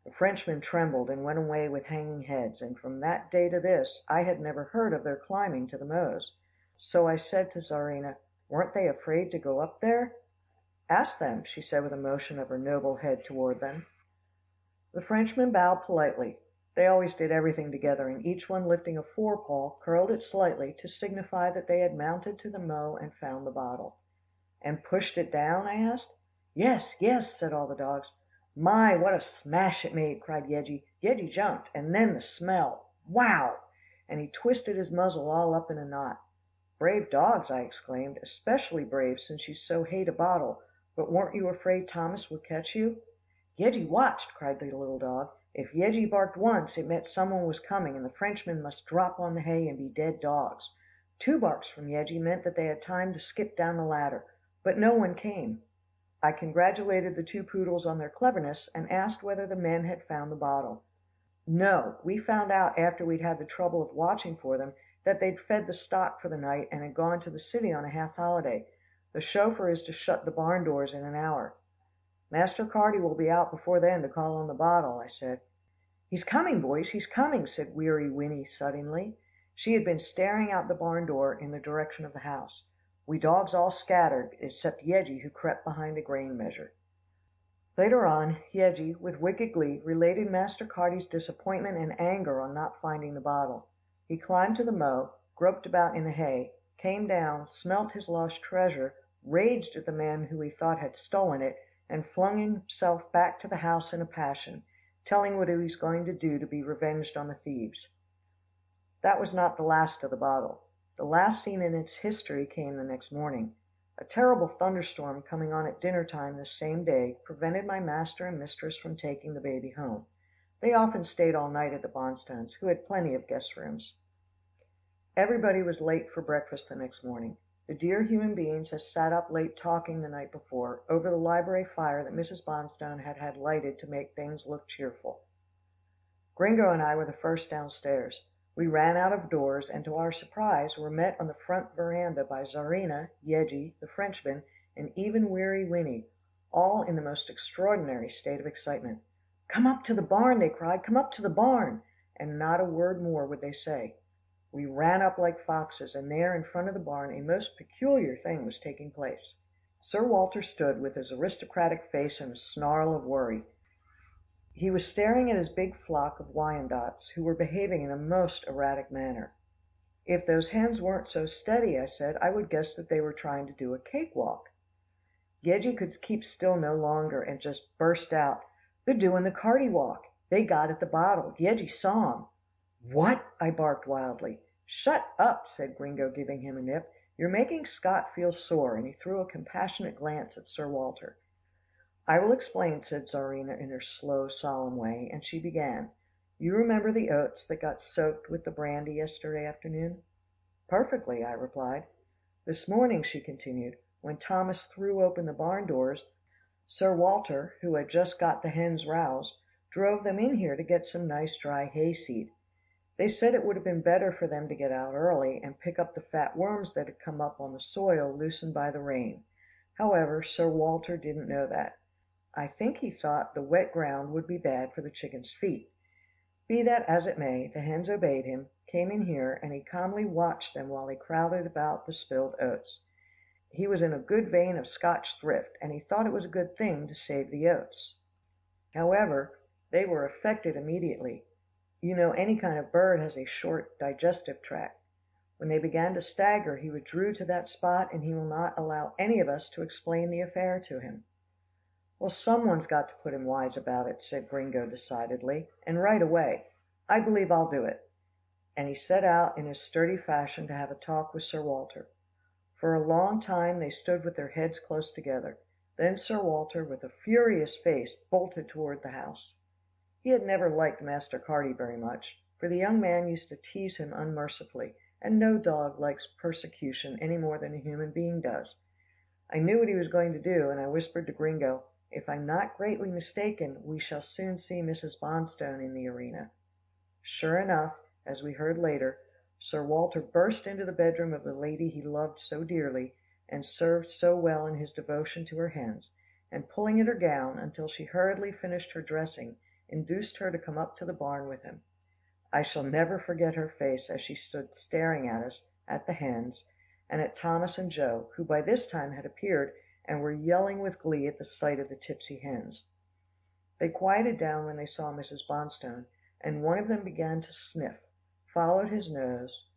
The Frenchmen trembled and went away with hanging heads, and from that day to this, I had never heard of their climbing to the mows. So I said to Czarina, "Weren't they afraid to go up there?" "Ask them," she said with a motion of her noble head toward them. The Frenchmen bowed politely. They always did everything together, and each one lifting a forepaw, curled it slightly to signify that they had mounted to the mow and found the bottle. "And pushed it down?" I asked. "Yes, yes," said all the dogs. "My, what a smash it made!" cried Yeggie. Yeggie jumped, and then the smell! Wow! And he twisted his muzzle all up in a knot. "Brave dogs!" I exclaimed, "especially brave since you so hate a bottle, but weren't you afraid Thomas would catch you?" "Yeggie watched," cried the little dog. "If Yeggie barked once, it meant someone was coming, and the Frenchmen must drop on the hay and be dead dogs. Two barks from Yeggie meant that they had time to skip down the ladder, but no one came." I congratulated the two poodles on their cleverness, and asked whether the men had found the bottle. "No, we found out after we'd had the trouble of watching for them, that they'd fed the stock for the night and had gone to the city on a half holiday. The chauffeur is to shut the barn doors in an hour." "Master Carty will be out before then to call on the bottle," I said. "He's coming, boys, he's coming," said Weary Winnie suddenly. She had been staring out the barn door in the direction of the house. We dogs all scattered, except Yeggie, who crept behind a grain measure. Later on, Yeggie, with wicked glee, related Master Carty's disappointment and anger on not finding the bottle. He climbed to the mow, groped about in the hay, came down, smelt his lost treasure, raged at the man who he thought had stolen it, and flung himself back to the house in a passion, telling what he was going to do to be revenged on the thieves. That was not the last of the bottle. The last scene in its history came the next morning. A terrible thunderstorm coming on at dinner time this same day prevented my master and mistress from taking the baby home. They often stayed all night at the Bonstones, who had plenty of guest rooms. Everybody was late for breakfast the next morning. The dear human beings had sat up late talking the night before, over the library fire that Mrs. Bonstone had had lighted to make things look cheerful. Gringo and I were the first downstairs. We ran out of doors, and to our surprise were met on the front veranda by Czarina, Yeggie, the Frenchman, and even Weary Winnie, all in the most extraordinary state of excitement. "Come up to the barn," they cried, "come up to the barn," and not a word more would they say. We ran up like foxes, and there in front of the barn a most peculiar thing was taking place. Sir Walter stood with his aristocratic face and a snarl of worry. He was staring at his big flock of Wyandottes, who were behaving in a most erratic manner. "If those hens weren't so steady," I said, "I would guess that they were trying to do a cakewalk." Yeggie could keep still no longer, and just burst out, "They're doing the Carty walk. They got at the bottle. Yeggie saw 'em." "What?" I barked wildly. "Shut up," said Gringo, giving him a nip. "You're making Scott feel sore," and he threw a compassionate glance at Sir Walter. "I will explain," said Czarina in her slow, solemn way, and she began. "You remember the oats that got soaked with the brandy yesterday afternoon?" "Perfectly," I replied. "This morning," she continued, "when Thomas threw open the barn doors, Sir Walter, who had just got the hens roused, drove them in here to get some nice dry hayseed. They said it would have been better for them to get out early, and pick up the fat worms that had come up on the soil loosened by the rain. However, Sir Walter didn't know that. I think he thought the wet ground would be bad for the chickens' feet. Be that as it may, the hens obeyed him, came in here, and he calmly watched them while they crowded about the spilled oats. He was in a good vein of Scotch thrift, and he thought it was a good thing to save the oats. However, they were affected immediately. You know any kind of bird has a short digestive tract. When they began to stagger, he withdrew to that spot, and he will not allow any of us to explain the affair to him." "Well, some one's got to put him wise about it," said Gringo decidedly, "and right away. I believe I'll do it." And he set out in his sturdy fashion to have a talk with Sir Walter. For a long time they stood with their heads close together. Then Sir Walter, with a furious face, bolted toward the house. He had never liked Master Carty very much, for the young man used to tease him unmercifully, and no dog likes persecution any more than a human being does. I knew what he was going to do, and I whispered to Gringo, "If I'm not greatly mistaken, we shall soon see Mrs. Bonstone in the arena." Sure enough, as we heard later, Sir Walter burst into the bedroom of the lady he loved so dearly, and served so well in his devotion to her hens, and pulling at her gown until she hurriedly finished her dressing, induced her to come up to the barn with him. I shall never forget her face as she stood staring at us, at the hens, and at Thomas and Joe, who by this time had appeared, and were yelling with glee at the sight of the tipsy hens. They quieted down when they saw Mrs. Bonstone, and one of them began to sniff, followed his nose,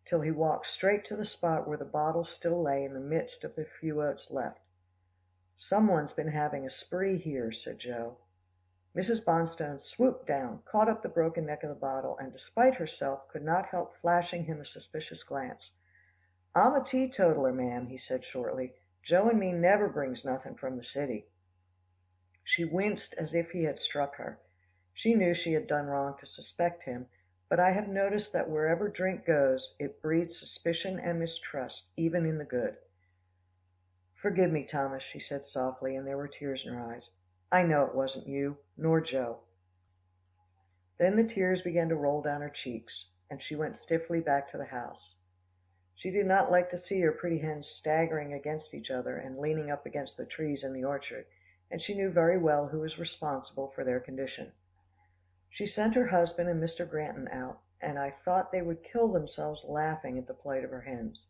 till he walked straight to the spot where the bottle still lay in the midst of the few oats left. "Some one's been having a spree here," said Joe. Mrs. Bonstone swooped down, caught up the broken neck of the bottle, and despite herself could not help flashing him a suspicious glance. "I'm a teetotaler, ma'am," he said shortly. "Joe and me never brings nothing from the city." She winced as if he had struck her. She knew she had done wrong to suspect him, but I have noticed that wherever drink goes, it breeds suspicion and mistrust, even in the good. "Forgive me, Thomas," she said softly, and there were tears in her eyes. "I know it wasn't you, nor Joe." Then the tears began to roll down her cheeks, and she went stiffly back to the house. She did not like to see her pretty hens staggering against each other and leaning up against the trees in the orchard, and she knew very well who was responsible for their condition. She sent her husband and Mr. Granton out, and I thought they would kill themselves laughing at the plight of her hens.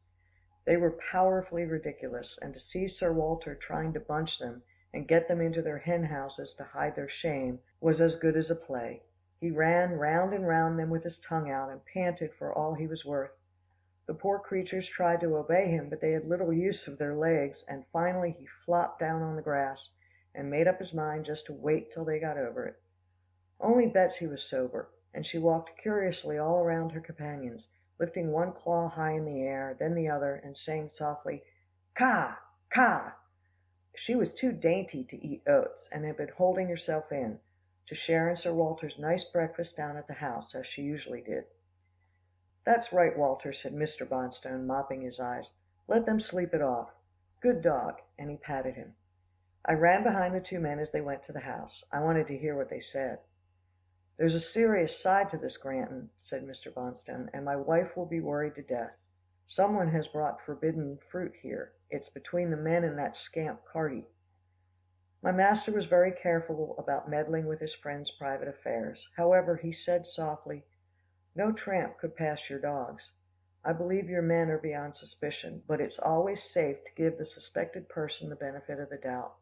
They were powerfully ridiculous, and to see Sir Walter trying to bunch them, and get them into their hen houses to hide their shame, was as good as a play. He ran round and round them with his tongue out, and panted for all he was worth. The poor creatures tried to obey him, but they had little use of their legs, and finally he flopped down on the grass, and made up his mind just to wait till they got over it. Only Betsy was sober, and she walked curiously all around her companions, lifting one claw high in the air, then the other, and saying softly, "Ka! Ka!" She was too dainty to eat oats, and had been holding herself in, to share in Sir Walter's nice breakfast down at the house, as she usually did. "That's right, Walter," said Mr. Bonstone, mopping his eyes. "Let them sleep it off. Good dog," and he patted him. I ran behind the two men as they went to the house. I wanted to hear what they said. "There's a serious side to this, Granton," said Mr. Bonstone, "and my wife will be worried to death. Some one has brought forbidden fruit here. It's between the men and that scamp Carty." My master was very careful about meddling with his friend's private affairs. However, he said softly, "No tramp could pass your dogs. I believe your men are beyond suspicion, but it's always safe to give the suspected person the benefit of the doubt."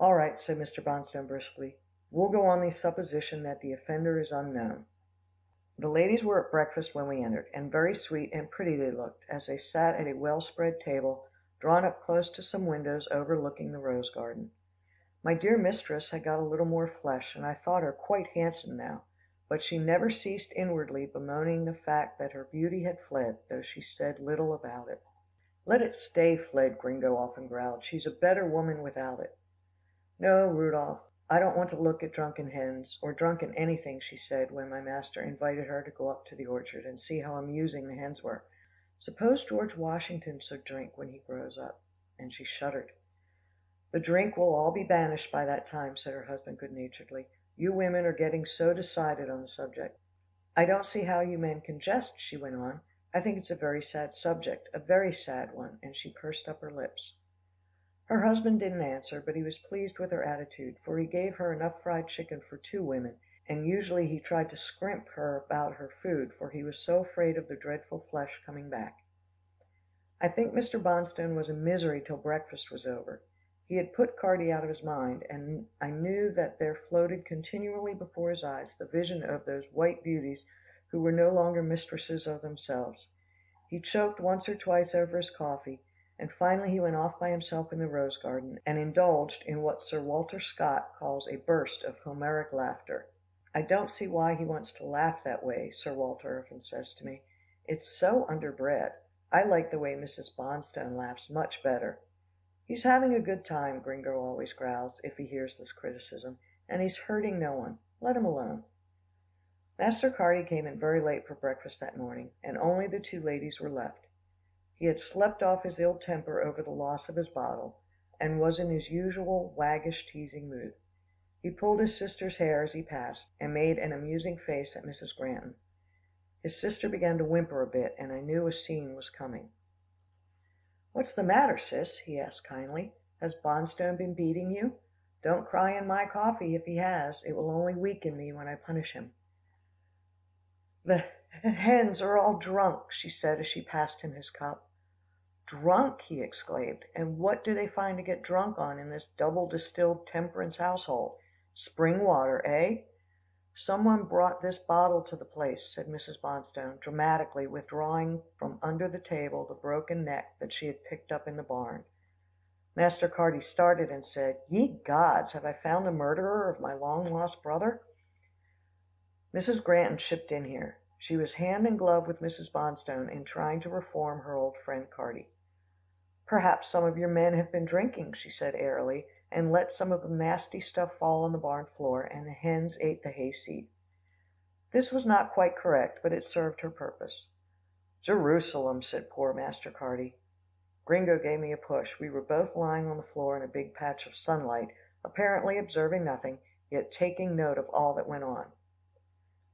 "All right," said Mr. Bonstone briskly. "We'll go on the supposition that the offender is unknown." The ladies were at breakfast when we entered, and very sweet and pretty they looked, as they sat at a well spread table, drawn up close to some windows overlooking the rose garden. My dear mistress had got a little more flesh, and I thought her quite handsome now, But she never ceased inwardly bemoaning the fact that her beauty had fled, though she said little about it. "Let it stay fled," Gringo often growled. "She's a better woman without it." "No, Rudolph, I don't want to look at drunken hens, or drunken anything," she said, when my master invited her to go up to the orchard and see how amusing the hens were. "Suppose George Washington should drink when he grows up," and she shuddered. "The drink will all be banished by that time," said her husband good naturedly. "You women are getting so decided on the subject." "I don't see how you men can jest," she went on. "I think it's a very sad subject, a very sad one," and she pursed up her lips. Her husband didn't answer, but he was pleased with her attitude, for he gave her enough fried chicken for 2 women, and usually he tried to scrimp her about her food, for he was so afraid of the dreadful flesh coming back. I think Mr. Bonstone was in misery till breakfast was over. He had put Carty out of his mind, and I knew that there floated continually before his eyes the vision of those white beauties who were no longer mistresses of themselves. He choked once or twice over his coffee, and finally he went off by himself in the rose garden, and indulged in what Sir Walter Scott calls a burst of Homeric laughter. "I don't see why he wants to laugh that way," Sir Walter often says to me. "It's so underbred. I like the way Mrs. Bonstone laughs much better." "He's having a good time," Gringo always growls, if he hears this criticism, "and he's hurting no one. Let him alone." Master Carty came in very late for breakfast that morning, and only the 2 ladies were left. He had slept off his ill temper over the loss of his bottle, and was in his usual waggish teasing mood. He pulled his sister's hair as he passed, and made an amusing face at Mrs. Granton. His sister began to whimper a bit, and I knew a scene was coming. "What's the matter, sis?" he asked kindly. "Has Bonstone been beating you? Don't cry in my coffee if he has. It will only weaken me when I punish him." "The hens are all drunk," she said as she passed him his cup. "Drunk!" he exclaimed. "And what do they find to get drunk on in this double distilled temperance household? Spring water, eh?" "Some one brought this bottle to the place," said Mrs. Bonstone, dramatically withdrawing from under the table the broken neck that she had picked up in the barn. Master Carty started and said, "Ye gods, have I found the murderer of my long lost brother?" Mrs. Granton chipped in here. She was hand in glove with Mrs. Bonstone in trying to reform her old friend Carty. "Perhaps some of your men have been drinking," she said airily, "and let some of the nasty stuff fall on the barn floor, and the hens ate the hayseed." This was not quite correct, but it served her purpose. "Jerusalem," said poor Master Carty. Gringo gave me a push. We were both lying on the floor in a big patch of sunlight, apparently observing nothing, yet taking note of all that went on.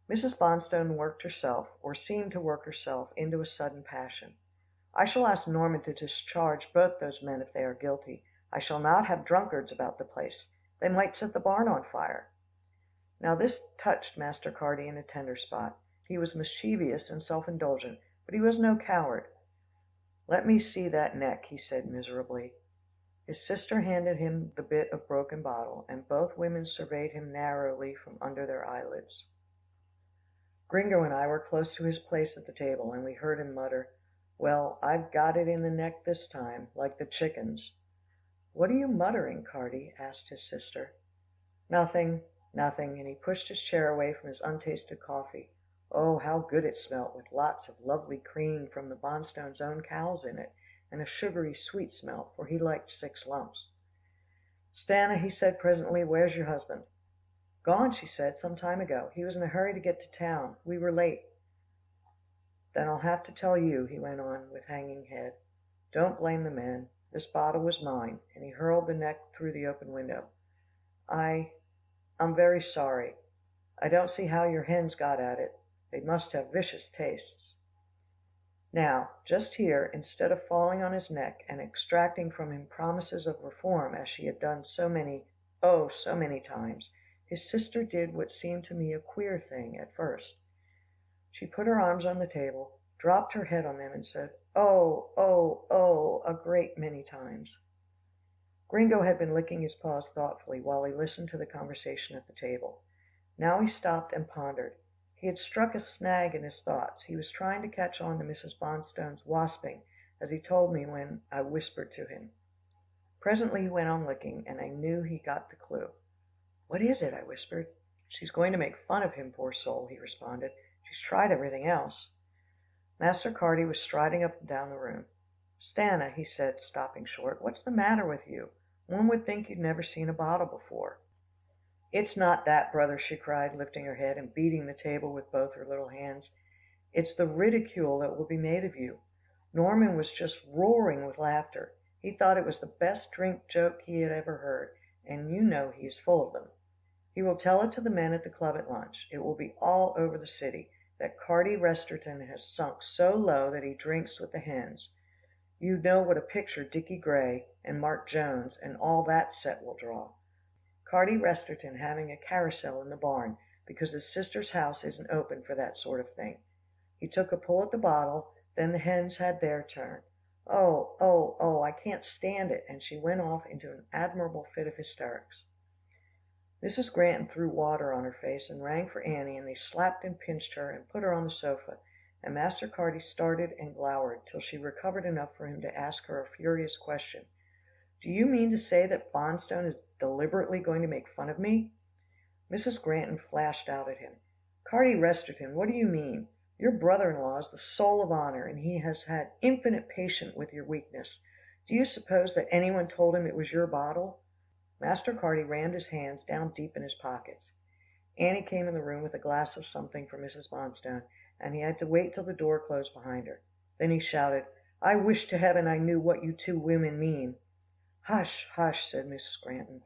Mrs. Bonstone worked herself, or seemed to work herself, into a sudden passion. "I shall ask Norman to discharge both those men if they are guilty. I shall not have drunkards about the place. They might set the barn on fire." Now this touched Master Carty in a tender spot. He was mischievous and self-indulgent, but he was no coward. "Let me see that neck," he said miserably. His sister handed him the bit of broken bottle, and both women surveyed him narrowly from under their eyelids. Gringo and I were close to his place at the table, and we heard him mutter, "Well, I've got it in the neck this time, like the chickens." "What are you muttering, Carty?" asked his sister. "Nothing, nothing," and he pushed his chair away from his untasted coffee. Oh, how good it smelt, with lots of lovely cream from the Bonstones' own cows in it, and a sugary sweet smell, for he liked 6 lumps. "Stanna," he said presently, "where's your husband?" "Gone," she said, "some time ago. He was in a hurry to get to town. We were late." "Then I'll have to tell you," he went on, with hanging head. "Don't blame the men. This bottle was mine," and he hurled the neck through the open window. I'm very sorry. I don't see how your hens got at it. They must have vicious tastes." Now, just here, instead of falling on his neck, and extracting from him promises of reform as she had done so many, oh, so many times, his sister did what seemed to me a queer thing at first. She put her arms on the table, dropped her head on them, and said, "Oh, oh, oh," a great many times. Gringo had been licking his paws thoughtfully while he listened to the conversation at the table. Now he stopped and pondered. He had struck a snag in his thoughts. He was trying to catch on to Mrs. Bonstone's wasping, as he told me when I whispered to him. Presently he went on licking, and I knew he got the clue. "What is it?" I whispered. "She's going to make fun of him, poor soul," he responded. "She's tried everything else." Master Carty was striding up and down the room. "Stanna," he said, stopping short, "what's the matter with you? One would think you'd never seen a bottle before." "It's not that, brother," she cried, lifting her head and beating the table with both her little hands. "It's the ridicule that will be made of you. Norman was just roaring with laughter. He thought it was the best drink joke he had ever heard, and you know he is full of them. He will tell it to the men at the club at lunch. It will be all over the city, that Carty Resterton has sunk so low that he drinks with the hens. You know what a picture Dicky Gray, and Mark Jones, and all that set will draw. Carty Resterton having a carousel in the barn, because his sister's house isn't open for that sort of thing. He took a pull at the bottle, then the hens had their turn. Oh, oh, oh, I can't stand it," and she went off into an admirable fit of hysterics. Mrs. Granton threw water on her face and rang for Annie, and they slapped and pinched her and put her on the sofa, and Master Carty started and glowered till she recovered enough for him to ask her a furious question. "Do you mean to say that Bonstone is deliberately going to make fun of me?" Mrs. Granton flashed out at him. "Carty Resterton, what do you mean? Your brother-in-law is the soul of honour, and he has had infinite patience with your weakness. Do you suppose that anyone told him it was your bottle?" Master Carty rammed his hands down deep in his pockets. Annie came in the room with a glass of something for Mrs. Bonstone, and he had to wait till the door closed behind her. Then he shouted, "I wish to heaven I knew what you two women mean." "Hush, hush," said Mrs. Granton,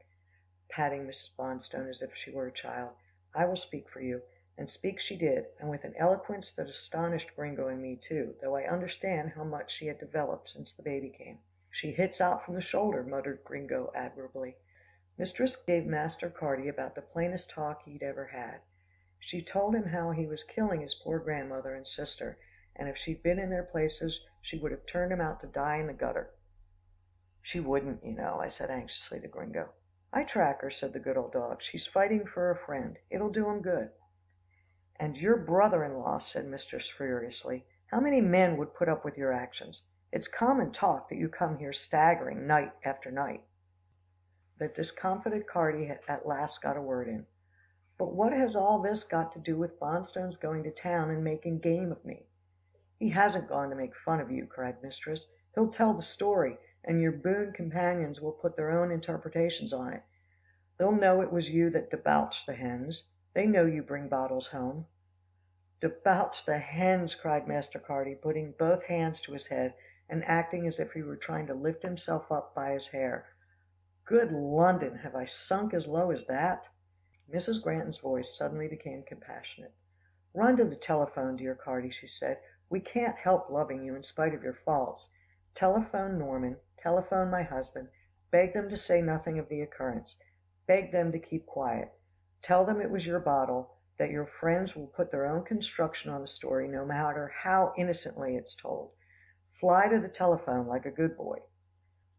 patting Mrs. Bonstone as if she were a child. "I will speak for you," and speak she did, and with an eloquence that astonished Gringo and me too, though I understand how much she had developed since the baby came. "She hits out from the shoulder," muttered Gringo admirably. Mistress gave Master Carty about the plainest talk he'd ever had. She told him how he was killing his poor grandmother and sister, and if she'd been in their places, she would have turned him out to die in the gutter. "She wouldn't, you know," I said anxiously to Gringo. "I track her," said the good old dog. "She's fighting for a friend. It'll do him good." "And your brother-in-law," said mistress furiously. "How many men would put up with your actions? It's common talk that you come here staggering night after night." The discomfited Carty had at last got a word in. "But what has all this got to do with Bonstone's going to town and making game of me?" "He hasn't gone to make fun of you," cried mistress. "He'll tell the story, and your boon companions will put their own interpretations on it. They'll know it was you that debauched the hens. They know you bring bottles home." "Debauched the hens!" cried Master Carty, putting both hands to his head, and acting as if he were trying to lift himself up by his hair. "Good London, have I sunk as low as that?" Mrs. Granton's voice suddenly became compassionate. "Run to the telephone, dear Carty," she said. "We can't help loving you in spite of your faults. Telephone Norman, telephone my husband, beg them to say nothing of the occurrence. Beg them to keep quiet. Tell them it was your bottle, that your friends will put their own construction on the story, no matter how innocently it's told. Fly to the telephone like a good boy."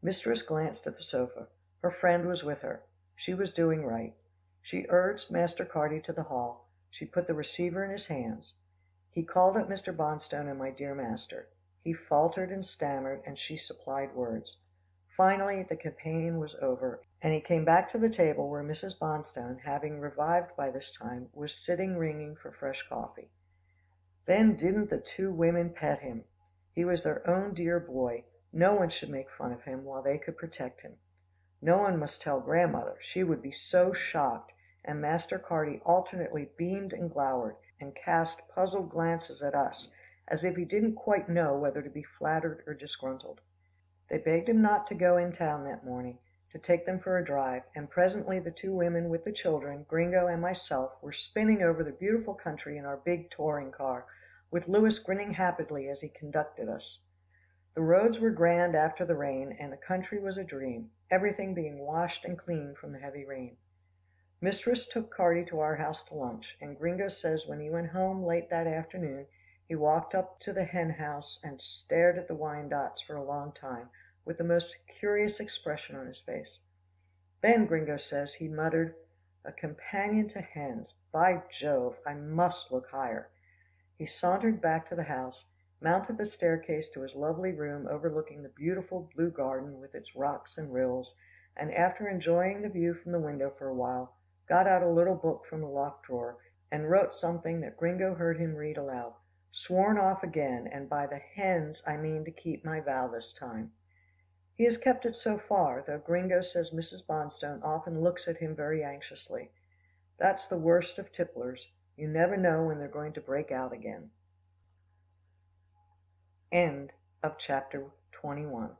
Mistress glanced at the sofa. Her friend was with her. She was doing right. She urged Master Carty to the hall. She put the receiver in his hands. He called up Mr. Bonstone and my dear master. He faltered and stammered, and she supplied words. Finally the campaign was over, and he came back to the table where Mrs. Bonstone, having revived by this time, was sitting ringing for fresh coffee. Then didn't the two women pet him! He was their own dear boy. No one should make fun of him while they could protect him. No one must tell grandmother, she would be so shocked, and Master Carty alternately beamed and glowered, and cast puzzled glances at us, as if he didn't quite know whether to be flattered or disgruntled. They begged him not to go in town that morning, to take them for a drive, and presently the two women with the children, Gringo and myself, were spinning over the beautiful country in our big touring car, with Louis grinning happily as he conducted us. The roads were grand after the rain, and the country was a dream, everything being washed and clean from the heavy rain. Mistress took Carty to our house to lunch, and Gringo says when he went home late that afternoon, he walked up to the hen house and stared at the Wyandottes for a long time, with the most curious expression on his face. Then, Gringo says, he muttered, "A companion to hens! By Jove, I must look higher." He sauntered back to the house, mounted the staircase to his lovely room overlooking the beautiful blue garden with its rocks and rills, and after enjoying the view from the window for a while, got out a little book from a locked drawer, and wrote something that Gringo heard him read aloud. "Sworn off again, and by the hens I mean to keep my vow this time." He has kept it so far, though Gringo says Mrs. Bonstone often looks at him very anxiously. That's the worst of tipplers. You never know when they're going to break out again. End of chapter 21.